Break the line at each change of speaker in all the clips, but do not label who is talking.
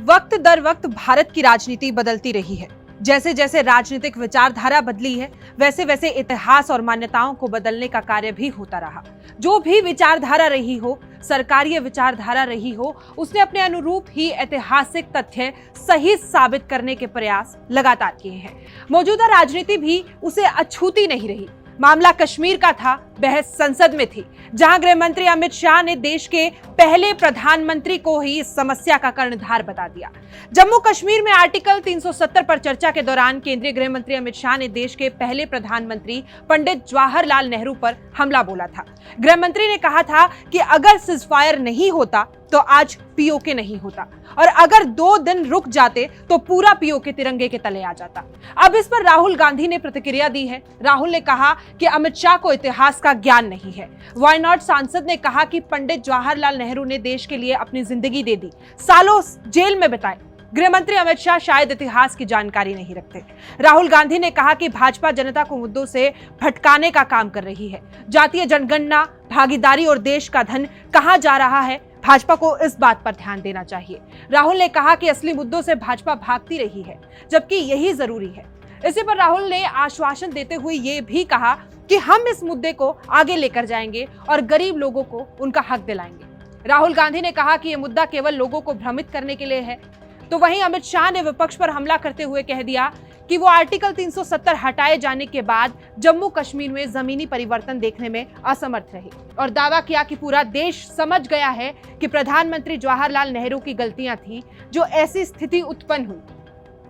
वक्त दर वक्त भारत की राजनीति बदलती रही है। जैसे जैसे राजनीतिक विचारधारा बदली है, वैसे वैसे इतिहास और मान्यताओं को बदलने का कार्य भी होता रहा। जो भी विचारधारा रही हो, सरकारी विचारधारा रही हो, उसने अपने अनुरूप ही ऐतिहासिक तथ्य सही साबित करने के प्रयास लगातार किए हैं। मौजूदा राजनीति भी उसे अछूती नहीं रही। मामला कश्मीर का था, बहस संसद में थी, जहां गृह मंत्री अमित शाह ने देश के पहले प्रधानमंत्री को ही इस समस्या का कर्णधार बता दिया। जम्मू कश्मीर में आर्टिकल 370 पर चर्चा के दौरान केंद्रीय गृह मंत्री अमित शाह ने देश के पहले प्रधानमंत्री पंडित जवाहरलाल नेहरू पर हमला बोला था। गृह मंत्री ने कहा था कि अगर सीजफायर नहीं होता तो आज पीओके नहीं होता, और अगर 2 दिन रुक जाते तो पूरा पीओके तिरंगे के तले आ जाता। अब इस पर राहुल गांधी ने प्रतिक्रिया दी है। राहुल ने कहा कि अमित शाह को इतिहास का ज्ञान नहीं है। वाई नॉट सांसद ने कहा कि पंडित जवाहरलाल नेहरू ने देश के लिए अपनी जिंदगी दे दी, सालों जेल में बिताए। गृह मंत्री अमित शाह शायद इतिहास की जानकारी नहीं रखते। राहुल गांधी ने कहा कि भाजपा जनता को मुद्दों से भटकाने का काम कर रही है। जातीय जनगणना, भागीदारी और देश का धन कहां जा रहा है, भाजपा को इस बात पर ध्यान देना चाहिए। राहुल ने कहा कि असली मुद्दों से भाजपा भागती रही है, जबकि यही जरूरी है। इसी पर राहुल ने आश्वासन देते हुए ये भी कहा कि हम इस मुद्दे को आगे लेकर जाएंगे और गरीब लोगों को उनका हक दिलाएंगे। राहुल गांधी ने कहा कि यह मुद्दा केवल लोगों को भ्रमित करने के लिए है। तो वहीं अमित शाह ने विपक्ष पर हमला करते हुए कह दिया कि वो आर्टिकल 370 हटाए जाने के बाद जम्मू कश्मीर में जमीनी परिवर्तन देखने में असमर्थ रहे, और दावा किया कि पूरा देश समझ गया है कि प्रधानमंत्री जवाहरलाल नेहरू की गलतियां थी जो ऐसी स्थिति उत्पन्न हुई।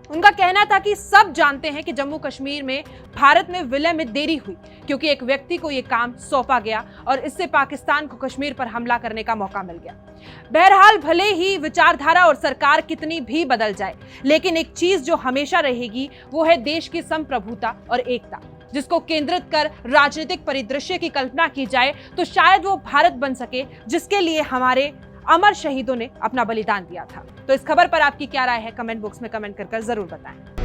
उनका कहना था कि सब जानते हैं कि जम्मू कश्मीर में भारत में विलय में देरी हुई क्योंकि एक व्यक्ति को यह काम सौंपा गया और इससे पाकिस्तान को कश्मीर पर हमला करने का मौका मिल गया। बहरहाल, भले ही विचारधारा और सरकार कितनी भी बदल जाए, लेकिन एक चीज जो हमेशा रहेगी वो है देश की संप्रभुता और एकता, जिसको केंद्रित कर राजनीतिक परिदृश्य की कल्पना की जाए तो शायद वो भारत बन सके जिसके लिए हमारे अमर शहीदों ने अपना बलिदान दिया था। तो इस खबर पर आपकी क्या राय है, कमेंट बॉक्स में कमेंट कर जरूर बताएं।